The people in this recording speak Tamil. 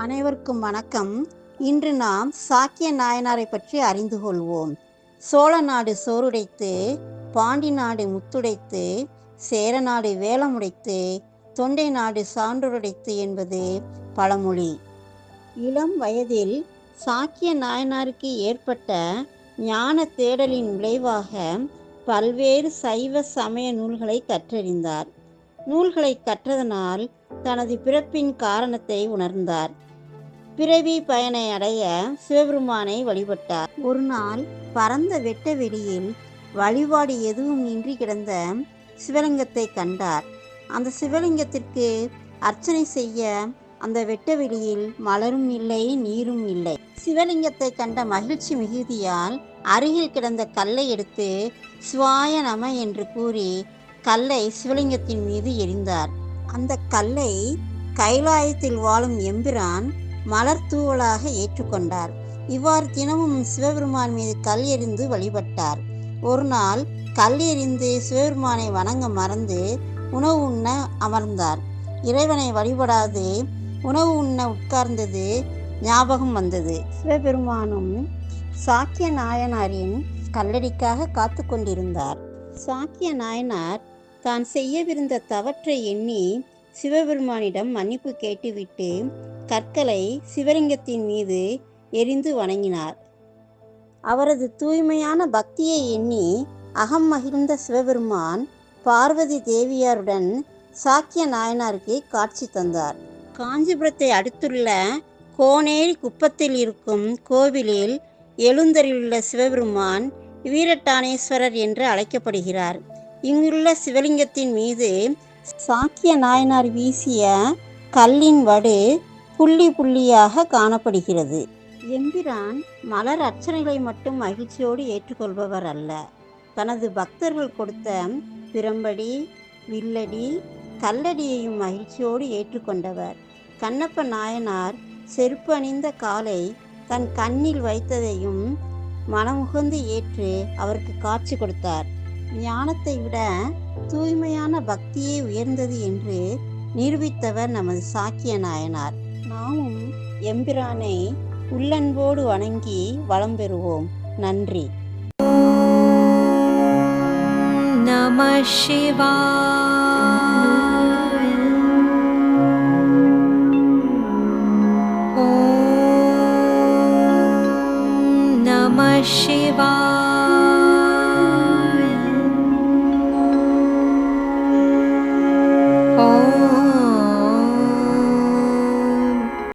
அனைவருக்கும் வணக்கம். இன்று நாம் சாக்கிய நாயனாரை பற்றி அறிந்து கொள்வோம். சோழ நாடு சோறுடைத்து, பாண்டி நாடு முத்துடைத்து, சேர நாடு வேலமுடைத்து, தொண்டை நாடு சான்றோருடைத்து என்பது பழமொழி. இளம் வயதில் சாக்கிய நாயனாருக்கு ஏற்பட்ட ஞான தேடலின் விளைவாக பல்வேறு சைவ சமய நூல்களை கற்றறிந்தார். நூல்களை கற்றதனால் தனது பிறப்பின் காரணத்தை உணர்ந்தார். பிறவி பயனை அடைய சிவபெருமானை வழிபட்டார். ஒரு நாள் பரந்த வெட்ட வெளியில் வழிபாடு எதுவும் இன்றி கிடந்த சிவலிங்கத்தை கண்டார். அந்த சிவலிங்கத்திற்கு அர்ச்சனை செய்ய அந்த வெட்ட வெளியில் மலரும் இல்லை, நீரும் இல்லை. சிவலிங்கத்தை கண்ட மகிழ்ச்சி மிகுதியால் அருகில் கிடந்த கல்லை எடுத்து சிவாய நம என்று கூறி கல்லை சிவலிங்கத்தின் மீது எறிந்தார். அந்த கல்லை கைலாயத்தில் வாழும் எம்பிரான் மலர் தூவலாக ஏற்றுக்கொண்டார். இவ்வாறு தினமும் சிவபெருமான் மீது கல் எறிந்து வழிபட்டார். ஒரு நாள் கல் எறிந்து சிவபெருமானை வணங்க மறந்து உணவு உண்ண அமர்ந்தார். இறைவனை வழிபடாது உணவு உண்ண உட்கார்ந்தது ஞாபகம் வந்தது. சிவபெருமானும் சாக்கிய நாயனாரின் கல்லடிக்காக காத்து கொண்டிருந்தார். சாக்கிய நாயனார் தான் செய்யவிருந்த தவற்றை எண்ணி சிவபெருமானிடம் மன்னிப்பு கேட்டுவிட்டு கற்களை சிவலிங்கத்தின் மீது எரிந்து வணங்கினார். அவரது தூய்மையான பக்தியை எண்ணி அகம் மகிழ்ந்த சிவபெருமான் பார்வதி தேவியாருடன் சாக்கிய நாயனாருக்கு காட்சி தந்தார். காஞ்சிபுரத்தை அடுத்துள்ள கோனேரி குப்பத்தில் இருக்கும் கோவிலில் எழுந்தருளுள்ள சிவபெருமான் வீரட்டானேஸ்வரர் என்று அழைக்கப்படுகிறார். இங்குள்ள சிவலிங்கத்தின் மீது சாக்கிய நாயனார் வீசிய கல்லின் வடு புள்ளி புள்ளியாக காணப்படுகிறது. எம்பிரான் மலர் அர்ச்சனைகளை மட்டும் மகிழ்ச்சியோடு ஏற்றுக்கொள்பவர் அல்ல. தனது பக்தர்கள் கொடுத்த பிரம்படி, வில்லடி, கல்லடியையும் மகிழ்ச்சியோடு ஏற்றுக்கொண்டவர். கண்ணப்ப நாயனார் செருப்பு அணிந்த காலை தன் கண்ணில் வைத்ததையும் மனமுகந்து ஏற்று அவருக்கு காட்சி கொடுத்தார். ஞானத்தை விட தூய்மையான பக்தியே உயர்ந்தது என்று நிரூபித்தவர் நமது சாக்கிய நாயனார். நாமும் எம்பிரானை உள்ளன்போடு வணங்கி வளம் பெறுவோம். நன்றி. நமः சிவாய. ஓம் நமः சிவாய.